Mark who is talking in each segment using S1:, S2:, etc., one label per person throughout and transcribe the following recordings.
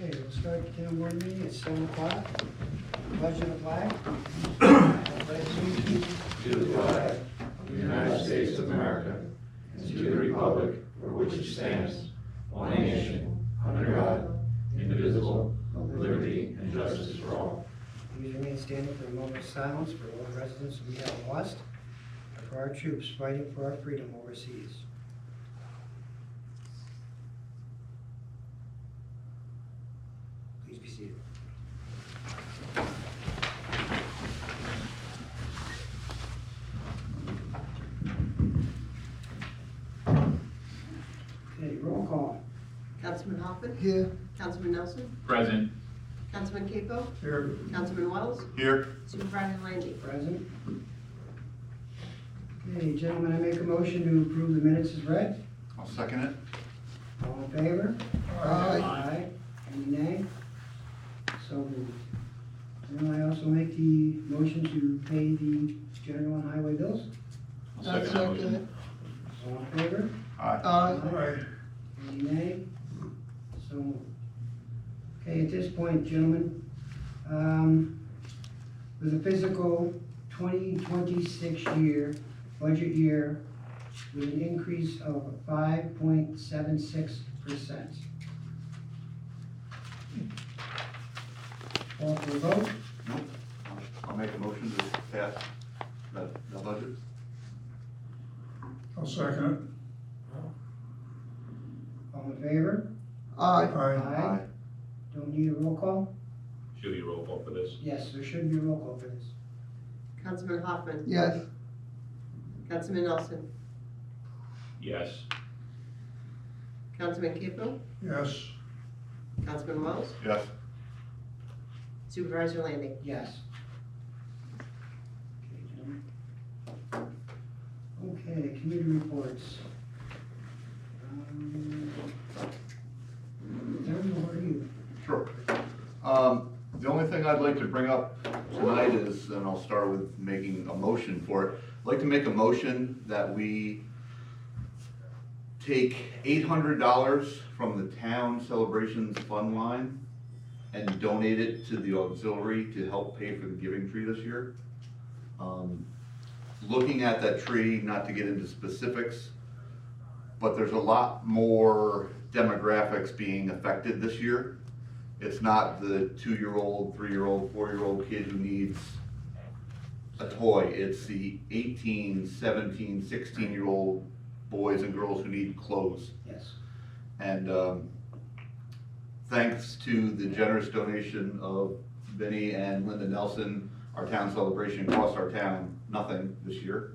S1: Okay, we'll start the town board meeting at 7 o'clock. Pledge of the flag.
S2: To the flag of the United States of America, and to the republic for which it stands, one nation, under God, indivisible, with liberty and justice for all.
S1: Please remain standing for a moment of silence for all the residents we have lost and for our troops fighting for our freedom overseas. Please be seated. Okay, roll call.
S3: Councilman Hoffman?
S1: Here.
S3: Councilman Nelson?
S2: Present.
S3: Councilman Capo?
S1: Here.
S3: Councilman Wells?
S2: Here.
S3: Supervisor Landy?
S1: Present. Okay, gentlemen, I make a motion to approve the minutes as read.
S2: I'll second it.
S1: All in favor?
S2: Aye.
S1: Any nay? So moved. And I also make the motion to pay the general and highway bills.
S2: I'll second that motion.
S1: All in favor?
S2: Aye.
S1: Any nay? So moved. Okay, at this point, gentlemen, with a fiscal 2026 budget year, with an increase of 5.76%. Call for a vote.
S4: Nope. I'll make a motion to pass the budget.
S5: I'll second
S1: All in favor?
S5: it. Aye.
S1: Aye. Don't need a roll call?
S2: Should be a roll call for this.
S1: Yes, there should be a roll call for this.
S3: Councilman Hoffman?
S5: Yes.
S3: Councilman Nelson?
S2: Yes.
S3: Councilman Capo?
S5: Yes.
S3: Councilman Wells?
S4: Yes.
S3: Supervisor Landy?
S1: Yes. Okay, gentlemen. Okay, committee reports. Terry, what are you?
S4: Sure. The only thing I'd like to bring up tonight is, and I'll start with making a motion for it. I'd like to make a motion that we take $800 from the town celebrations fund line and donate it to the auxiliary to help pay for the giving tree this year. Looking at that tree, not to get into specifics, but there's a lot more demographics being affected this year. It's not the 2-year-old, 3-year-old, 4-year-old kid who needs a toy. It's the 18, 17, 16-year-old boys and girls who need clothes.
S1: Yes.
S4: And thanks to the generous donation of Vinny and Linda Nelson, our town celebration cost our town nothing this year.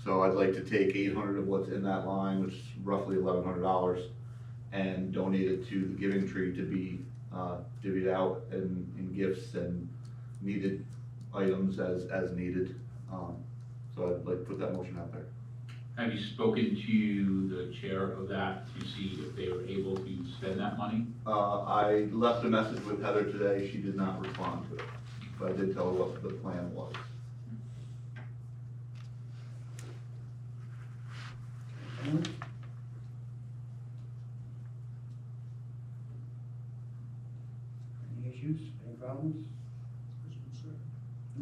S4: So I'd like to take $800 of what's in that line, which is roughly $1,100, and donate it to the giving tree to be divvied out in gifts and needed items as needed. So I'd like to put that motion out there.
S6: Have you spoken to the chair of that to see if they were able to spend that money?
S4: I left a message with Heather today. She did not respond to it, but I did tell her what the plan was.
S1: Any issues, any problems?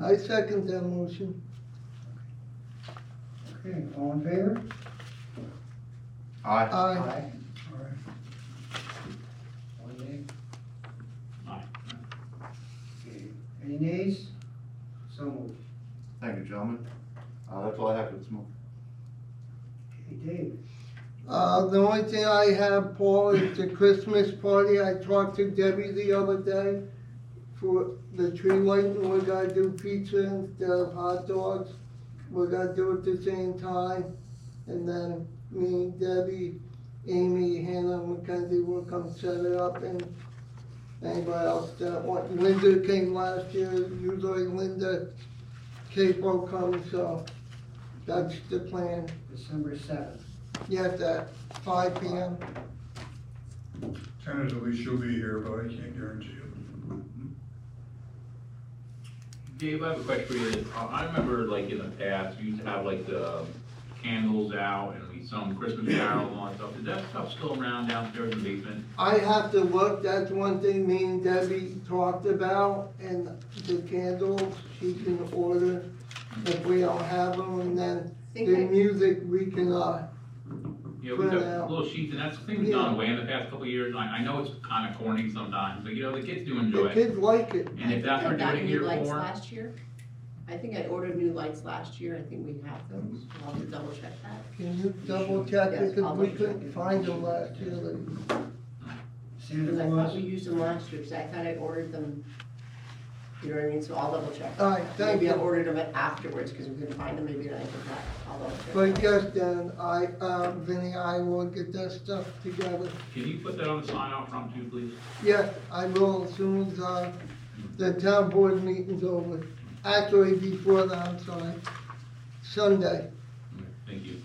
S5: I second that motion.
S1: Okay, all in favor?
S4: Aye.
S5: Aye.
S1: One nay?
S6: Aye.
S1: Okay. Any nays? So moved.
S4: Thank you, gentlemen. That's all I have for this moment.
S1: Okay, Dave?
S5: The only thing I have, Paul, is the Christmas party. I talked to Debbie the other day for the tree lighting. We're gonna do pizza instead of hot dogs. We're gonna do it at the same time. And then me, Debbie, Amy, Hannah, Mackenzie will come set it up, and anybody else that wants. Linda came last year. Usually Linda Capo comes, so that's the plan.
S1: December 7th.
S5: Yes, at 5 p.m. Tentatively, she'll be here, but I can't guarantee it.
S6: Dave, I have a question for you. I remember like in the past, we used to have like the candles out and we sung Christmas carols and all that stuff. Is that stuff still around downstairs in the basement?
S5: I have to look, that's one thing me and Debbie talked about, and the candles, she can order if we don't have them, and then the music, we can,
S6: Yeah, we've got little sheets, and that's the thing that's gone away in the past couple of years. I know it's kind of corny sometimes, but you know, the kids do enjoy
S5: the
S6: it.
S5: kids like it.
S6: And if that's what we're doing it here
S7: lights
S6: for,
S7: last year. I think I ordered new lights last year, I think we have those, I'll have to double check that.
S5: Can you double check
S7: Yes,
S5: it, because
S7: I'll
S5: we
S7: double check
S5: couldn't
S7: it.
S5: find them last year,
S1: Santa
S7: Because I thought
S1: Claus,
S7: we used them last year, because I thought I ordered them, you know what I mean, so I'll double check.
S5: Alright, thank
S7: Maybe I
S5: you.
S7: ordered them afterwards, because we couldn't find them, maybe I didn't that, I'll double check.
S5: But yes, Dan, Vinnie, I will get that stuff together.
S6: can you put that on the sign out front too, please?
S5: Yes, I will as soon as, the town board meeting's over. Actually, before that, I'm sorry, Sunday.
S6: Okay, thank you.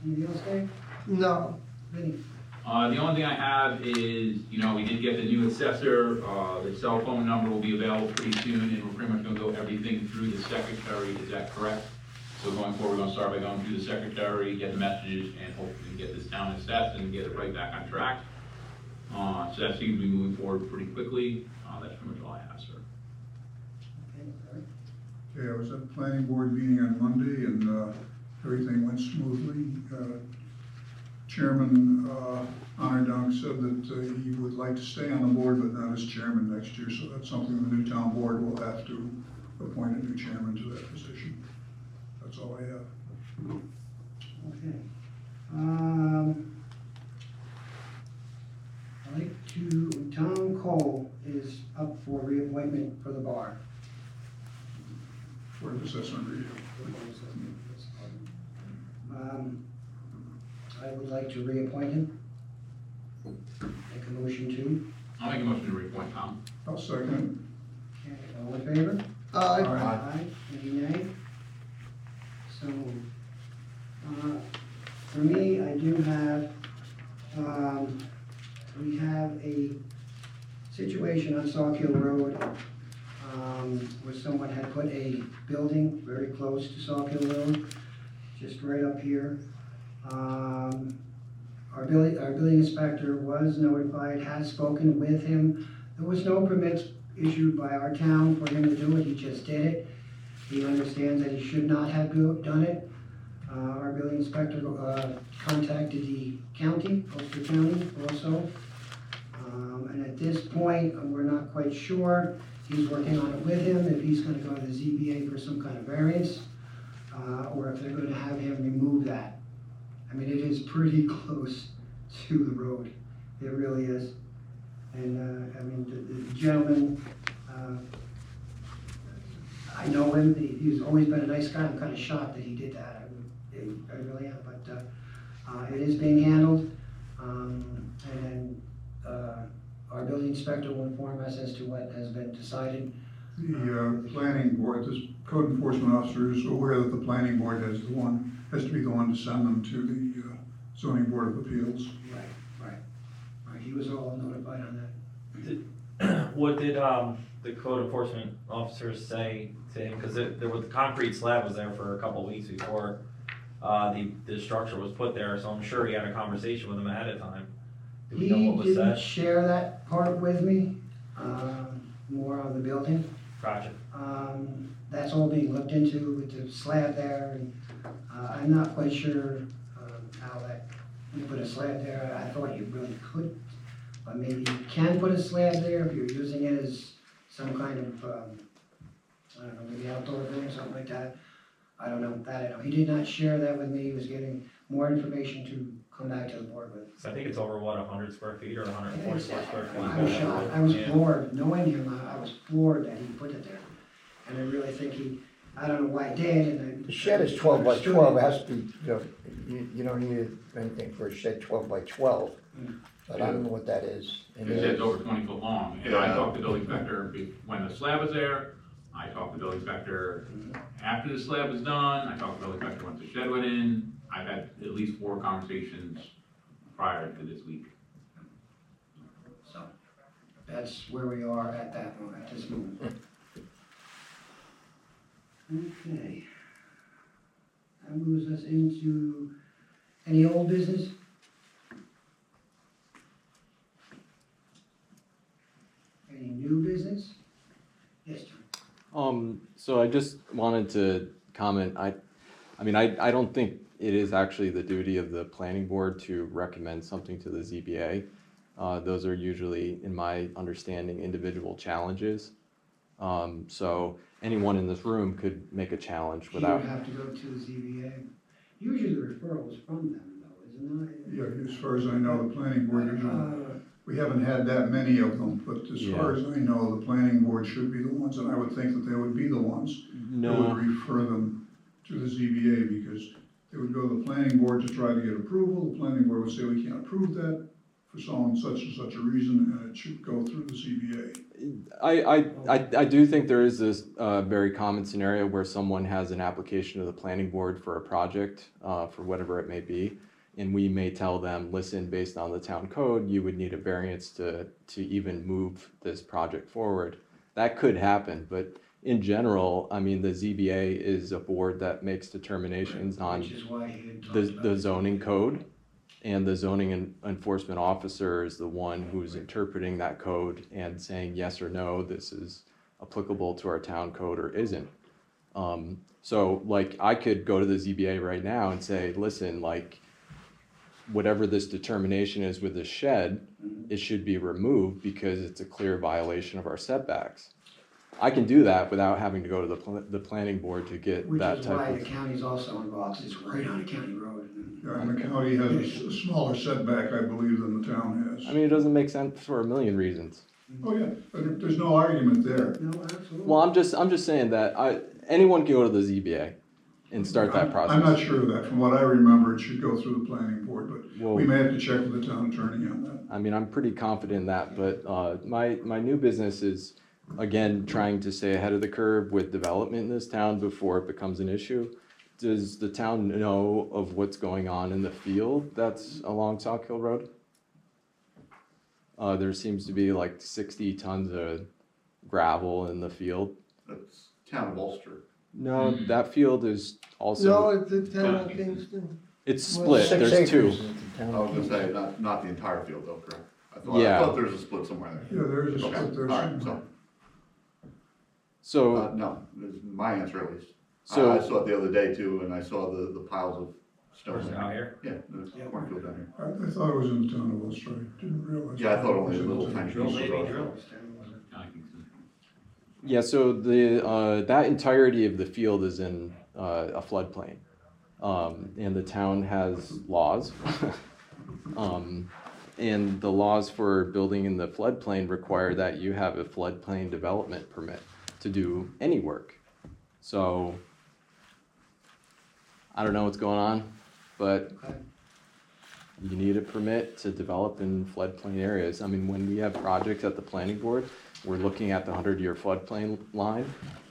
S1: anything else, Dave?
S5: No,
S1: Vinnie?
S6: The only thing I have is, you know, we did get the new assessor, the cell phone number will be available pretty soon, and we're pretty much gonna go everything through the secretary, is that correct? So going forward, we're gonna start by going through the secretary, get the messages, and hopefully get this down assessed and get it right back on track. So that seems to be moving forward pretty quickly, that's pretty much all I have, sir.
S1: Okay, all right.
S8: Okay, I was at the planning board meeting on Monday and everything went smoothly. Chairman Hotdogs said that he would like to stay on the board but not as chairman next year, so that's something the new town board will have to appoint a new chairman to that position. That's all I have.
S1: Okay. I'd like to, Tom Cole is up for reappointment for the bar.
S8: For the assessment review.
S1: I would like to reappoint him. Make a motion to.
S6: I'll make a motion to reappoint Tom.
S8: I'll second
S1: Okay, all in favor?
S5: I,
S1: Aye. Any nay? So, for me, I do have, we have a situation on Sawkill Road, where someone had put a building very close to Sawkill Road, just right up here. Our building inspector was notified, has spoken with him. There was no permits issued by our town for him to do it, he just did it. He understands that he should not have done it. Our building inspector contacted the county, Ulster County also. And at this point, we're not quite sure. He's working on it with him, if he's gonna go to the ZBA for some kind of variance, or if they're gonna have him remove that. I mean, it is pretty close to the road, it really is. And, I mean, the gentleman, I know him, he's always been a nice guy, I'm kinda shocked that he did that, I really am, but, it is being handled. And then, our building inspector will inform us as to what has been decided.
S8: The planning board, this code enforcement officer is aware that the planning board has to be the one to send them to the zoning board of appeals.
S1: Right, he was all notified on that.
S9: What did the code enforcement officers say to him? Because there was the concrete slab was there for a couple of weeks before the structure was put there, so I'm sure he had a conversation with him ahead of time. Do we know
S1: He
S9: what was
S1: didn't
S9: said?
S1: share that part with me, more on the building.
S9: Gotcha.
S1: That's all being looked into with the slab there, and I'm not quite sure how that, you put a slab there, I thought you really could, but maybe you can put a slab there if you're using it as some kind of, I don't know, maybe outdoor thing or something like that. I don't know, that I know. He did not share that with me, he was getting more information to come back to the board with.
S9: So I think it's over, what, 100 square feet or 144 square feet?
S1: I was shocked, I was
S9: Yeah.
S1: floored, knowing him, I was floored that he put it there. And I really think he, I don't know why he did, and I.
S10: The shed is 12 by 12, it has to be, you don't need anything for a shed 12 by 12, but I don't know what that is. And
S6: It says over 20 foot long, and I
S4: Yeah.
S6: talked to the building inspector when the slab was there, I talked to the building inspector after the slab was done, I talked to the building inspector once the shed went in, I've had at least 4 conversations prior to this week.
S1: So, that's where we are at that moment, at this moment. Okay. That moves us into any old business? Any new business? Yes, John.
S11: So I just wanted to comment, I mean, I don't think it is actually the duty of the planning board to recommend something to the ZBA. Those are usually, in my understanding, individual challenges. So anyone in this room could make a challenge
S1: You
S11: without,
S1: would have to go to the ZBA. Usually the referral is from them though, isn't it?
S8: Yeah, as far as I know, the planning board usually,
S1: Uh,
S8: we haven't had that many of them, but as far as I know, the planning board should be the ones, and I would think that they would be the ones that would
S11: no,
S8: refer them to the ZBA, because they would go to the planning board to try to get approval, the planning board would say, we can't approve that for so and such a reason, and it should go through the ZBA.
S11: I do think there is this very common scenario where someone has an application to the planning board for a project, for whatever it may be. And we may tell them, listen, based on the town code, you would need a variance to even move this project forward. That could happen, but in general, I mean, the ZBA is a board that makes determinations on
S1: Which is why he had talked
S11: the
S1: about
S11: zoning code. And the zoning enforcement officer is the one who's interpreting that code and saying yes or no, this is applicable to our town code or isn't. So like I could go to the ZBA right now and say, listen, like whatever this determination is with the shed, it should be removed because it's a clear violation of our setbacks. I can do that without having to go to the planning board to get
S1: Which
S11: that
S1: is
S11: type
S1: why
S11: of.
S1: the county's also involved, 'cause it's right on a county road.
S8: Yeah, and the county has a smaller setback, I believe, than the town has.
S11: I mean, it doesn't make sense for a million reasons.
S8: Oh, yeah, but there's no argument there.
S1: No, absolutely.
S11: Well, I'm just saying that anyone can go to the ZBA and start that process.
S8: I'm not sure of that. From what I remember, it should go through the planning board, but
S11: Well,
S8: we may have to check with the town attorney on that.
S11: I mean, I'm pretty confident in that, but my new business is, again, trying to stay ahead of the curve with development in this town before it becomes an issue. Does the town know of what's going on in the field that's along Sawkill Road? There seems to be like 60 tons of gravel in the field.
S4: That's Town of Ulster.
S11: No, that field is also,
S5: No, it's the Town of Kingston.
S11: it's split,
S10: 6
S11: there's two.
S10: acres in the town
S4: I
S10: of
S4: was gonna
S10: Kingston.
S4: say, not the entire field though, correct? I
S11: Yeah.
S4: thought there was a split somewhere there.
S8: Yeah, there is a
S4: Okay,
S8: split there
S4: all right,
S8: somewhere.
S11: So,
S4: No, is my answer at least. I
S11: so,
S4: saw it the other day too, and I saw the piles of stone.
S9: Where's it out here?
S4: Yeah, the cornfield down here.
S8: I thought it was in the town of Ulster, I didn't realize.
S4: Yeah, I thought only
S8: it
S4: a
S8: was in
S4: little
S8: the
S4: tiny
S8: town.
S4: piece
S9: Drill,
S4: was
S9: baby,
S4: off.
S9: drill.
S11: yeah, so that entirety of the field is in a floodplain. And the town has laws. And the laws for building in the floodplain require that you have a floodplain development permit to do any work. So, I don't know what's going on, but
S1: Okay.
S11: you need a permit to develop in floodplain areas. I mean, when we have projects at the planning board, we're looking at the 100-year floodplain line,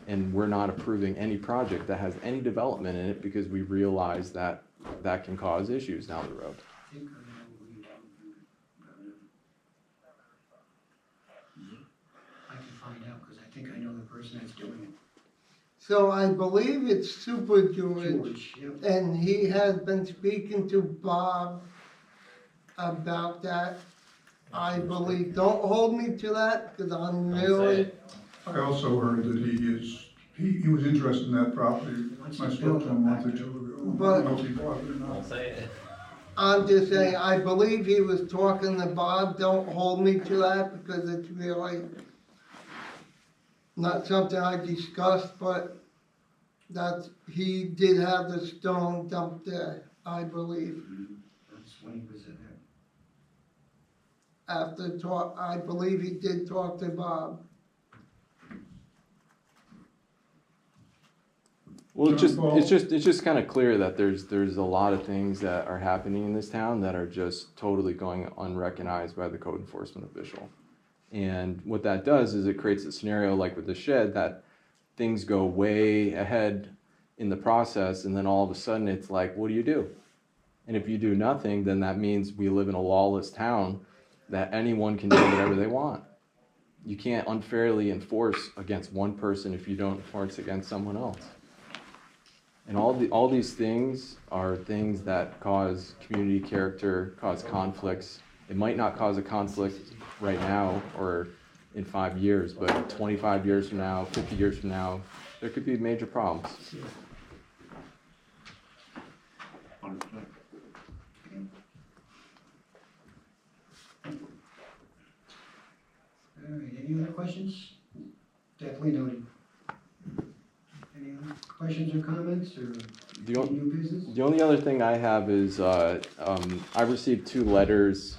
S11: and we're not approving any project that has any development in it because we realize that that can cause issues down the road.
S1: I think I know who you're talking about. I can find out, because I think I know the person that's doing it.
S5: So I believe it's Super George,
S1: George, yep.
S5: and he has been speaking to Bob about that. I believe, don't hold me to that, because I'm
S9: Don't say
S5: really,
S9: it.
S8: I also heard that he was interested in that property. I
S1: Wants to
S8: spoke
S1: build
S8: to him a month or two ago. I
S5: But-
S8: don't know if he bought it or
S9: Don't
S8: not.
S9: say it.
S5: I'm just saying, I believe he was talking to Bob, don't hold me to that, because it's really not something I discussed, but he did have the stone dumped there, I believe.
S1: That's when he was in there.
S5: After talk, I believe he did talk to Bob.
S11: Well,
S8: John
S11: it's just kind of clear that there's a lot of things that are happening in this town that are just totally going unrecognized by the code enforcement official. And what that does is it creates a scenario like with the shed that things go way ahead in the process, and then all of a sudden it's like, what do you do? And if you do nothing, then that means we live in a lawless town that anyone can do whatever they want. You can't unfairly enforce against one person if you don't enforce against someone else. And all these things are things that cause community character, cause conflicts. It might not cause a conflict right now or in 5 years, but 25 years from now, 50 years from now, there could be major problems.
S4: 100%.
S1: All right, any other questions? Definitely noted. Any other questions or comments or
S11: The
S1: any new business?
S11: The only other thing I have is, I received 2 letters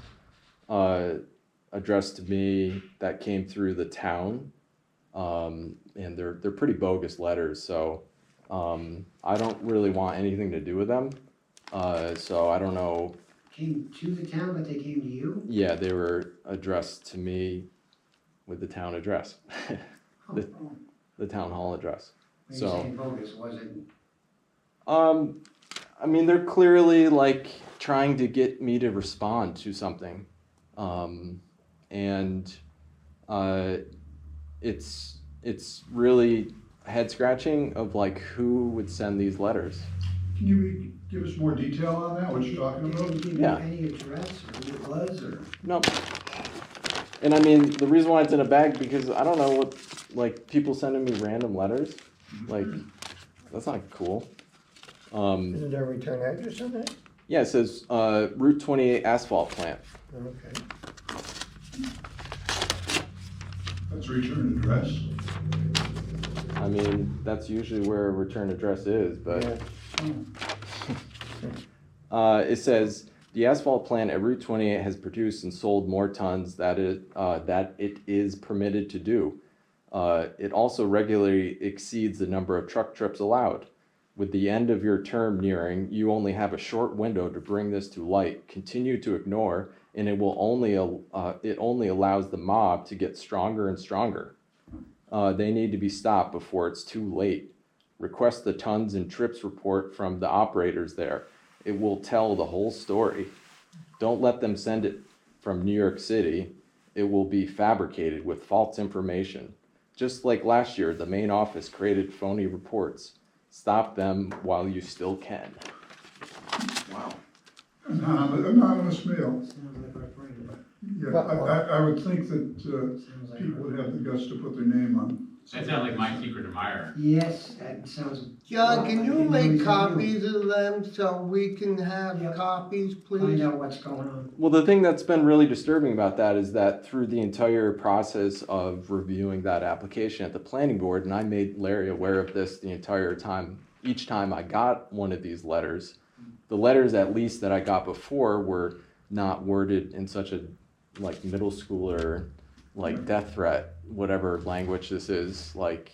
S11: addressed to me that came through the town, and they're pretty bogus letters, so I don't really want anything to do with them. So I don't know.
S1: Came to the town, but they came to you?
S11: Yeah, they were addressed to me with the town address, the town hall address.
S1: When
S11: So.
S1: you're saying bogus, was it?
S11: I mean, they're clearly like trying to get me to respond to something. And it's really head scratching of like who would send these letters.
S8: Can you give us more detail on that, what you're talking
S1: Did
S8: about?
S1: they give you
S11: Yeah.
S1: any address or who it was or?
S11: No. And I mean, the reason why it's in a bag, because I don't know what, like people sending me random letters, like that's not cool.
S10: Isn't there a return address on that?
S11: Yeah, it says Route 28 asphalt plant.
S10: Okay.
S8: That's return address.
S11: I mean, that's usually where a return address is, but.
S10: Yeah.
S11: It says, the asphalt plant at Route 28 has produced and sold more tons that it is permitted to do. It also regularly exceeds the number of truck trips allowed. With the end of your term nearing, you only have a short window to bring this to light. Continue to ignore, and it only allows the mob to get stronger and stronger. They need to be stopped before it's too late. Request the tons and trips report from the operators there. It will tell the whole story. Don't let them send it from New York City. It will be fabricated with false information. Just like last year, the main office created phony reports. Stop them while you still can.
S4: Wow.
S8: Anonymous mail.
S1: Sounds like our friend.
S8: Yeah, I would think that
S1: Sounds like.
S8: people would have the guts to put their name on.
S6: That sounds like my secret admirer.
S1: Yes, that sounds.
S5: John, can
S1: I
S5: you
S1: didn't know
S5: make
S1: he's gonna do
S5: copies of them so we can have
S1: Yep.
S5: copies,
S1: Find
S5: please?
S1: out what's going on.
S11: Well, the thing that's been really disturbing about that is that through the entire process of reviewing that application at the planning board, and I made Larry aware of this the entire time, each time I got one of these letters, the letters at least that I got before were not worded in such a like middle schooler, like death threat, whatever language this is, like,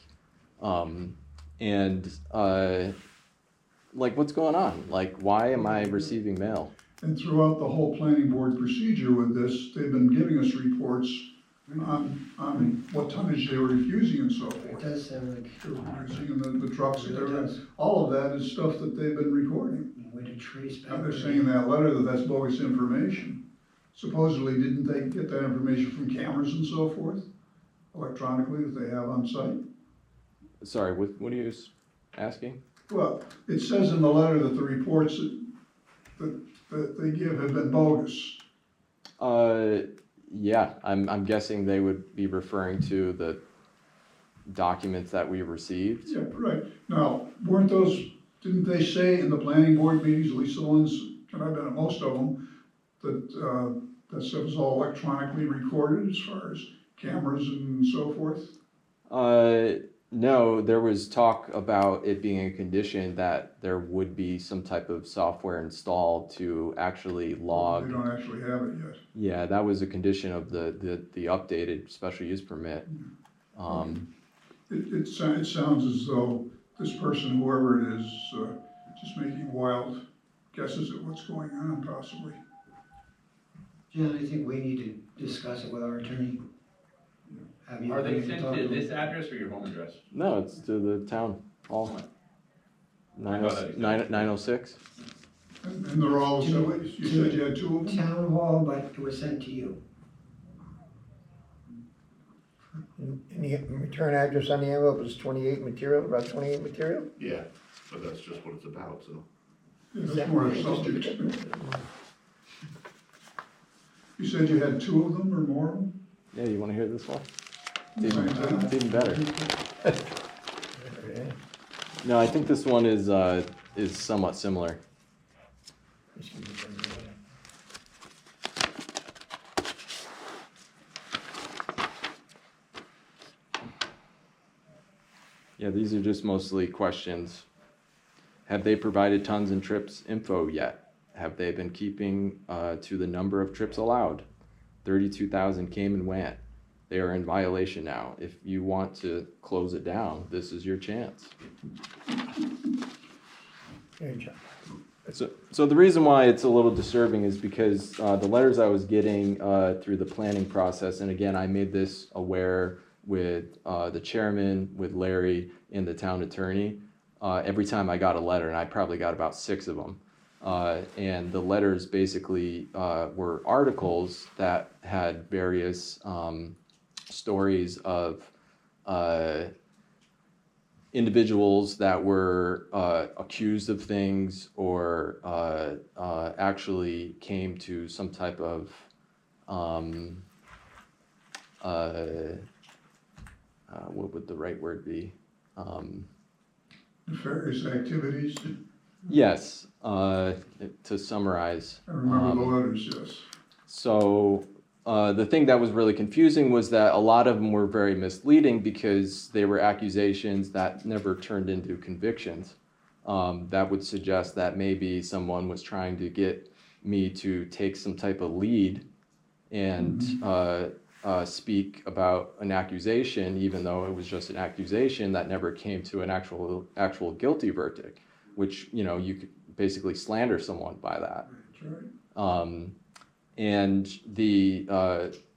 S11: like what's going on? Like, why am I receiving mail?
S8: And throughout the whole planning board procedure with this, they've been giving us reports on what tonnage they were refusing and so
S1: It
S8: forth.
S1: does sound like
S8: Refusing and the trucks that
S1: It
S8: they're in.
S1: does.
S8: All of that is stuff that they've been recording.
S1: a way to trace back.
S8: Now they're saying in that letter that that's bogus information. Supposedly, didn't they get that information from cameras and so forth? Electronically that they have on site?
S11: Sorry, what are you asking?
S8: Well, it says in the letter that the reports that they give have been bogus.
S11: Yeah, I'm guessing they would be referring to the documents that we received.
S8: Yeah, right. Now, didn't they say in the planning board meetings, at least the ones, and I've been at most of them, that that stuff is all electronically recorded as far as cameras and so forth?
S11: No, there was talk about it being a condition that there would be some type of software installed to actually log.
S8: They don't actually have it yet.
S11: Yeah, that was a condition of the updated special use permit.
S8: It sounds as though this person, whoever it is, just making wild guesses at what's going on possibly.
S1: John, I think we need to discuss it with our attorney. Have you
S6: Are they
S1: agreed
S6: sent
S1: talk
S6: to
S1: him?
S6: this address or your home address?
S11: No, it's to the town hall. 906.
S8: And they're all, so you said you had 2 of them?
S1: Town hall, but it was sent to you.
S10: And the return address on the envelope is 28 material, about 28 material?
S4: Yeah, but that's just what it's about, so.
S8: Yeah, that's more a subject. You said you had 2 of them or more of them?
S11: Yeah, you wanna hear this one?
S8: Same time?
S11: It's even better.
S10: Okay.
S11: No, I think this one is somewhat similar.
S10: Just give me one minute.
S11: Yeah, these are just mostly questions. Have they provided tons and trips info yet? Have they been keeping to the number of trips allowed? 32,000 came and went. They are in violation now. If you want to close it down, this is your chance.
S10: Here, John.
S11: So the reason why it's a little disturbing is because the letters I was getting through the planning process, and again, I made this aware with the chairman, with Larry, and the town attorney. Every time I got a letter, and I probably got about 6 of them, and the letters basically were articles that had various stories of individuals that were accused of things or actually came to some type of what would the right word be?
S8: Nefarious activities.
S11: Yes, to summarize.
S8: I remember the letters, yes.
S11: So the thing that was really confusing was that a lot of them were very misleading because they were accusations that never turned into convictions. That would suggest that maybe someone was trying to get me to take some type of lead and speak about an accusation, even though it was just an accusation that never came to an actual guilty verdict, which, you know, you could basically slander someone by that.
S8: That's right.
S11: And the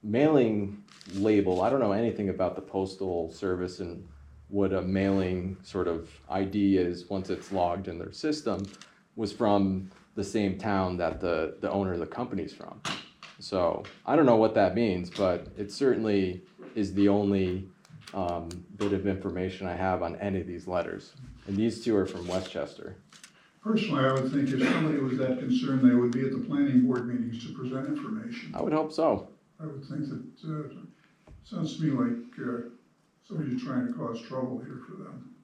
S11: mailing label, I don't know anything about the postal service and what a mailing sort of ID is once it's logged in their system, was from the same town that the owner of the company's from. So I don't know what that means, but it certainly is the only bit of information I have on any of these letters. And these 2 are from Westchester.
S8: Personally, I would think if somebody was that concerned, they would be at the planning board meetings to present information.
S11: I would hope so.
S8: I would think that, sounds to me like somebody's trying to cause trouble here for them.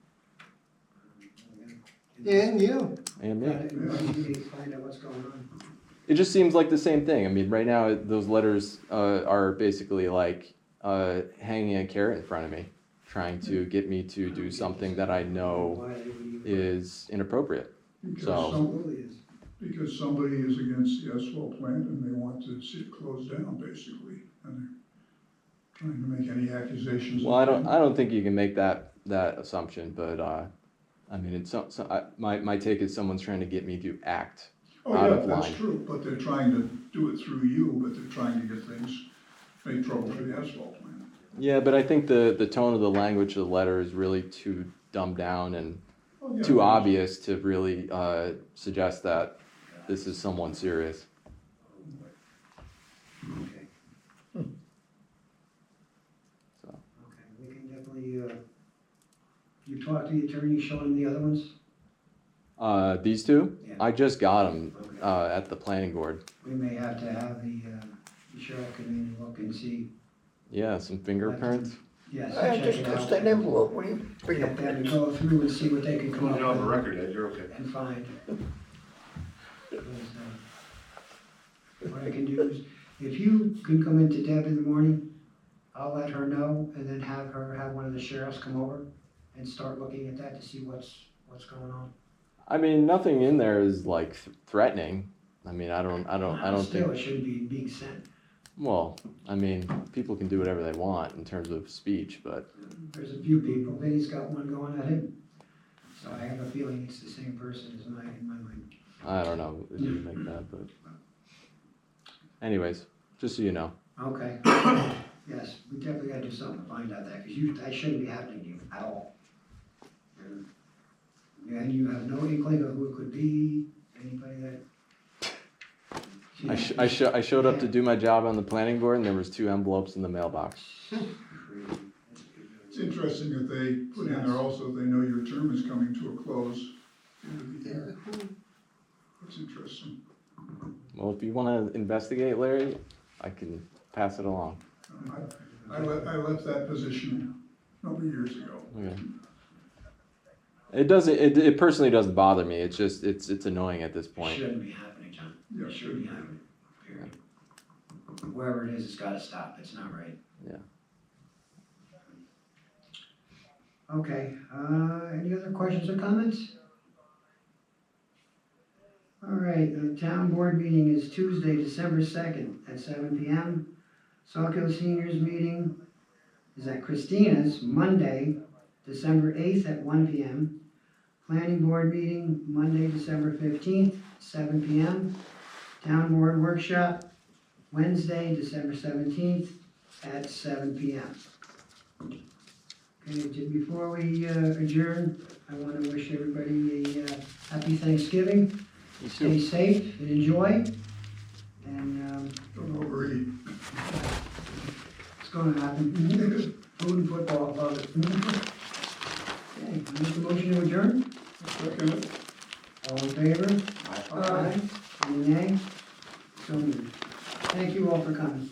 S5: And you.
S11: And me.
S1: Investigate, find out what's going on.
S11: It just seems like the same thing. I mean, right now, those letters are basically like hanging a carrot in front of me, trying to get me to do something that I know
S1: Why they would even-
S11: is inappropriate.
S8: Because
S11: So-
S1: Absolutely is.
S8: Because somebody is against the asphalt plant and they want to see it closed down, basically, and they're trying to make any accusations.
S11: Well, I don't think you can make that assumption, but I mean, it's my take is someone's trying to get me to act
S8: Oh,
S11: out
S8: yeah,
S11: of
S8: that's
S11: line.
S8: true, but they're trying to do it through you, but they're trying to get things, make trouble for the asphalt plant.
S11: Yeah, but I think the tone of the language of the letter is really too dumbed down and
S8: Oh, yeah,
S11: too obvious to really suggest that this is someone serious.
S1: Okay.
S11: So.
S1: Okay, we can definitely, you talked to the attorney, show him the other ones?
S11: These 2?
S1: Yeah.
S11: I just got them
S1: Okay.
S11: at the planning board.
S1: We may have to have the sheriff come in and look and see.
S11: Yeah, some fingerprints.
S1: Yes,
S10: Hey,
S1: check
S10: just
S1: it
S10: twist
S1: out.
S10: that envelope, what do you bring
S1: Get
S10: up?
S1: them to go through and see what they can come
S4: Put
S1: up
S4: it on the
S1: with
S4: record, Ed, you're okay.
S1: and find. Because, what I can do is, if you can come into Deb in the morning, I'll let her know and then have one of the sheriffs come over and start looking at that to see what's going on.
S11: I mean, nothing in there is like threatening. I mean, I don't
S1: Still,
S11: think.
S1: it shouldn't be being sent.
S11: Well, I mean, people can do whatever they want in terms of speech, but
S1: There's a few people, Vinny's got one going at him. So I have a feeling it's the same person in my mind.
S11: I don't know if you make that. But anyways, just so you know.
S1: Okay. Yes, we definitely gotta do something to find out that, because that shouldn't be happening to you at all. And you have no inkling of who it could be, anybody that,
S11: I showed up to do my job on the planning board and there was 2 envelopes in the mailbox.
S8: It's interesting that they put in there also, they know your term is coming to a close. End of the year. That's interesting.
S11: Well, if you wanna investigate, Larry, I can pass it along.
S8: I left that position a number of years ago.
S11: Okay. It personally doesn't bother me, it's just, it's annoying at this point.
S1: Shouldn't be happening, John.
S8: Yeah,
S1: It shouldn't be happening, period. Wherever it is, it's gotta stop, it's not right.
S11: Yeah.
S1: Okay, any other questions or comments? All right, the town board meeting is Tuesday, December 2nd at 7 PM. Sawkill Seniors meeting is at Christina's, Monday, December 8th at 1 PM. Planning board meeting, Monday, December 15th, 7 PM. Town board workshop, Wednesday, December 17th at 7 PM. Okay, before we adjourn, I want to wish everybody a happy Thanksgiving. Stay safe and enjoy. And
S8: Don't overeat.
S1: it's going to happen. Food and football, love it. Okay, make the motion to adjourn.
S8: Second.
S1: All in favor? Aye. Any nay? So moved. Thank you all for coming.